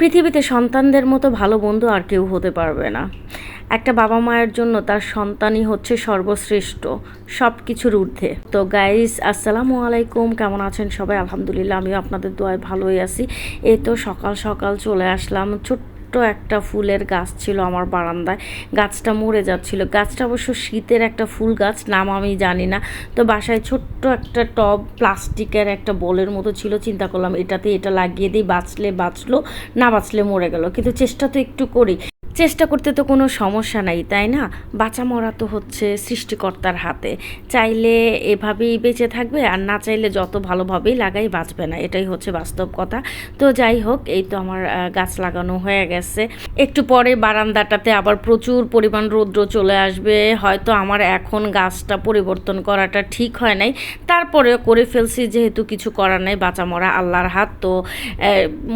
পৃথিবীতে সন্তানদের মতো ভালো বন্ধু আর কেউ হতে পারবে না। একটা বাবা মায়ের জন্য তার সন্তানই হচ্ছে সর্বশ্রেষ্ঠ, সব কিছুর ঊর্ধ্বে। তো গাইস, আসসালামু আলাইকুম, কেমন আছেন সবাই? আলহামদুলিল্লাহ, আমিও আপনাদের দোয়ায় ভালোই আছি। এই তো সকাল সকাল চলে আসলাম। ছোট্ট একটা ফুলের গাছ ছিল আমার বারান্দায়, গাছটা মরে যাচ্ছিল। গাছটা অবশ্য শীতের একটা ফুল গাছ, নাম আমি জানি না। তো বাসায় ছোট্ট একটা টব প্লাস্টিকের একটা বোলের মতো ছিল, চিন্তা করলাম এটাতে এটা লাগিয়ে দিই, বাঁচলে বাঁচলো, না বাঁচলে মরে গেল। কিন্তু চেষ্টা তো একটু করি, চেষ্টা করতে তো কোনো সমস্যা নাই, তাই না? বাঁচা মরা তো হচ্ছে সৃষ্টিকর্তার হাতে। চাইলে এভাবেই বেঁচে থাকবে, আর না চাইলে যত ভালোভাবেই লাগাই বাঁচবে না, এটাই হচ্ছে বাস্তব কথা। তো যাই হোক, এই তো আমার গাছ লাগানো হয়ে গেছে। একটু পরে বারান্দাটাতে আবার প্রচুর পরিমাণ রৌদ্র চলে আসবে। হয়তো আমার এখন গাছটা পরিবর্তন করাটা ঠিক হয় নাই, তারপরেও করে ফেলছি, যেহেতু কিছু করার নাই, বাঁচা মরা আল্লাহর হাত। তো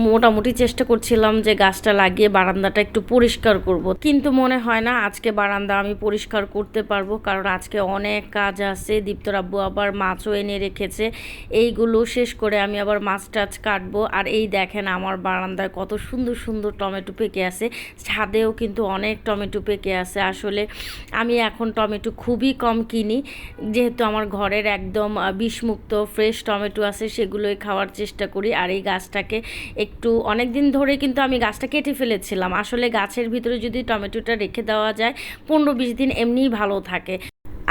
মোটামুটি চেষ্টা করছিলাম যে গাছটা লাগিয়ে বারান্দাটা একটু পরিষ্কার করব, কিন্তু মনে হয় না আজকে বারান্দা আমি পরিষ্কার করতে পারবো, কারণ আজকে অনেক কাজ আছে। দীপ্তর আব্বু আবার মাছও এনে রেখেছে, এইগুলো শেষ করে আমি আবার মাছ টাছ কাটবো। আর এই দেখেন আমার বারান্দায় কত সুন্দর সুন্দর টমেটো পেকে আছে, ছাদেও কিন্তু অনেক টমেটো পেকে আছে। আসলে আমি এখন টমেটো খুবই কম কিনি, যেহেতু আমার ঘরের একদম বিষমুক্ত ফ্রেশ টমেটো আছে, সেগুলোই খাওয়ার চেষ্টা করি। আর এই গাছটাকে একটু অনেক দিন ধরে কিন্তু আমি গাছটা কেটে ফেলেছিলাম। আসলে গাছের ভিতরে যদি টমেটোটা রেখে দেওয়া যায় 15-20 দিন এমনিই ভালো থাকে।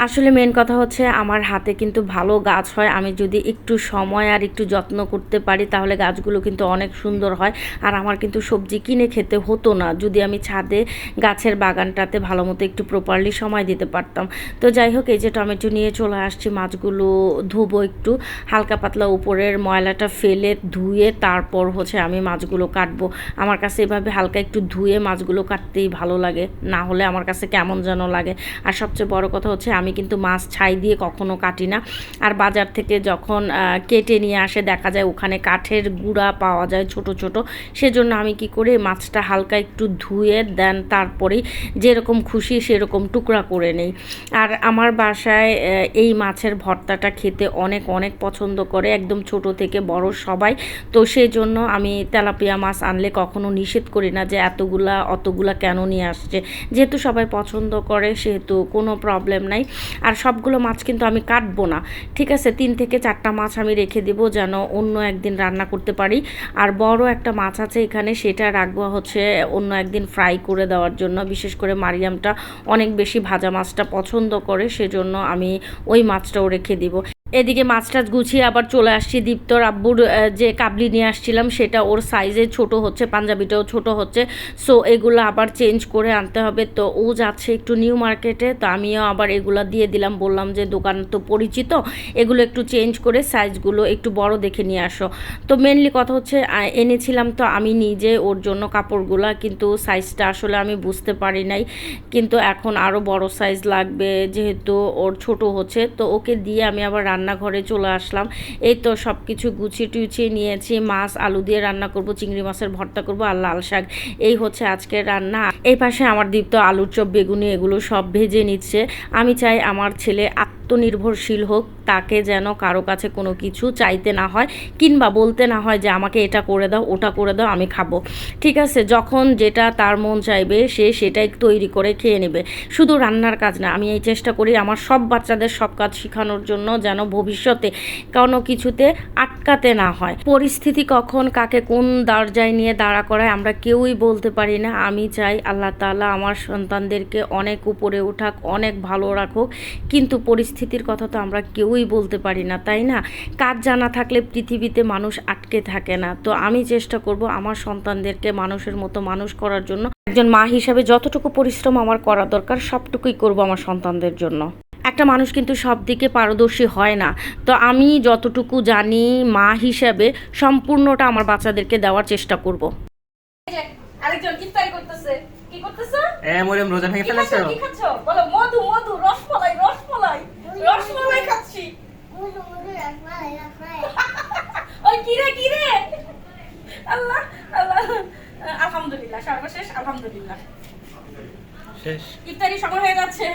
আসলে মেন কথা হচ্ছে আমার হাতে কিন্তু ভালো গাছ হয়, আমি যদি একটু সময় আর একটু যত্ন করতে পারি তাহলে গাছগুলো কিন্তু অনেক সুন্দর হয়। আর আমার কিন্তু সবজি কিনে খেতে হতো না যদি আমি ছাদে গাছের বাগানটাতে ভালো মতো একটু প্রপারলি সময় দিতে পারতাম। তো যাই হোক, এই যে টমেটো নিয়ে চলে আসছি, মাছগুলো ধুবো একটু, হালকা পাতলা উপরের ময়লাটা ফেলে ধুয়ে তারপর হচ্ছে আমি মাছগুলো কাটবো। আমার কাছে এভাবে হালকা একটু ধুয়ে মাছগুলো কাটতেই ভালো লাগে, না হলে আমার কাছে কেমন যেন লাগে। আর সবচেয়ে বড় কথা হচ্ছে আমি কিন্তু মাছ ছাই দিয়ে কখনো কাটি না। আর বাজার থেকে যখন কেটে নিয়ে আসে দেখা যায় ওখানে কাঠের গুঁড়া পাওয়া যায় ছোট ছোট, সেজন্য আমি কি করি, মাছটা হালকা একটু ধুয়ে দেন তারপরেই যেরকম খুশি সেরকম টুকরা করে নেই। আর আমার বাসায় এই মাছের ভর্তাটা খেতে অনেক অনেক পছন্দ করে, একদম ছোট থেকে বড় সবাই। তো সেই জন্য আমি তেলাপিয়া মাছ আনলে কখনো নিষেধ করি না যে এতগুলা অতগুলা কেন নিয়ে আসছে, যেহেতু সবাই পছন্দ করে সেহেতু কোনো প্রবলেম নাই। আর সবগুলো মাছ কিন্তু আমি কাটবো না, ঠিক আছে? 3 থেকে 4টা মাছ আমি রেখে দেবো যেন অন্য একদিন রান্না করতে পারি। আর বড় একটা মাছ আছে এখানে, সেটা রাখবো হচ্ছে অন্য একদিন ফ্রাই করে দেওয়ার জন্য। বিশেষ করে মারিয়ামটা অনেক বেশি ভাজা মাছটা পছন্দ করে, সেজন্য আমি ওই মাছটাও রেখে দিব। এদিকে মাছ টাছ গুছিয়ে আবার চলে আসছি। দীপ্তর আব্বুর যে কাবলি নিয়ে আসছিলাম সেটা ওর সাইজে ছোট হচ্ছে, পাঞ্জাবিটাও ছোট হচ্ছে, সো এগুলো আবার চেঞ্জ করে আনতে হবে। তো ও যাচ্ছে একটু নিউ মার্কেটে, তো আমিও আবার এগুলো দিয়ে দিলাম, বললাম যে দোকান তো পরিচিত, এগুলো একটু চেঞ্জ করে সাইজগুলো একটু বড় দেখে নিয়ে আসো। তো মেনলি কথা হচ্ছে এনেছিলাম তো আমি নিজে ওর জন্য কাপড়গুলা, কিন্তু সাইজটা আসলে আমি বুঝতে পারি নাই, কিন্তু এখন আরও বড় সাইজ লাগবে যেহেতু ওর ছোট হচ্ছে। তো ওকে দিয়ে আমি আবার রান্নাঘরে চলে আসলাম। এই তো সব কিছু গুছিয়ে টুছিয়ে নিয়েছি, মাছ আলু দিয়ে রান্না করব, চিংড়ি মাছের ভর্তা করব আর লাল শাক, এই হচ্ছে আজকের রান্না। এই পাশে আমার দীপ্ত আলুর চপ বেগুনি এগুলো সব ভেজে নিচ্ছে। আমি চাই আমার ছেলে আত্মনির্ভরশীল হোক, তাকে যেন কারো কাছে কোনো কিছু চাইতে না হয় কিংবা বলতে না হয় যে আমাকে এটা করে দাও ওটা করে দাও আমি খাবো, ঠিক আছে? যখন যেটা তার মন চাইবে সে সেটাই তৈরি করে খেয়ে নেবে। শুধু রান্নার কাজ না, আমি এই চেষ্টা করি আমার সব বাচ্চাদের সব কাজ শেখানোর জন্য, যেন ভবিষ্যতে কোনো কিছুতে আটকাতে না হয়। পরিস্থিতি কখন কাকে কোন দরজায় নিয়ে দাঁড়া করায় আমরা কেউই বলতে পারি না। আমি চাই আল্লাহ তাআলা আমার সন্তানদেরকে অনেক উপরে উঠাক, অনেক ভালো রাখুক, কিন্তু পরিস্থিতির কথা তো আমরা কেউই বলতে পারি না, তাই না? কাজ জানা থাকলে পৃথিবীতে মানুষ আটকে থাকে না। তো আমি চেষ্টা করব আমার সন্তানদেরকে মানুষের মতো মানুষ করার জন্য। একজন মা হিসাবে যতটুকু পরিশ্রম আমার করা দরকার সবটুকুই করব আমার সন্তানদের জন্য। একটা মানুষ কিন্তু সব দিকে পারদর্শী হয় না, তো আমি যতটুকু জানি মা হিসাবে সম্পূর্ণটা আমার বাচ্চাদেরকে দেওয়ার চেষ্টা করব। আরেকজন ইফতারি করতেছে। কি করতেছো? মরিয়ম রোজা ভেঙে ফেলেছো? কি খাচ্ছো? বলো মধু মধু রসমালাই রসমালাই রসমালাই খাচ্ছি। মধু মধু রসমালাই রসমালাই। ওই কি রে আল্লাহ আল্লাহ, আলহামদুলিল্লাহ, সর্বশেষ আলহামদুলিল্লাহ। শেষ। ইফতারি সময় হয়ে যাচ্ছে।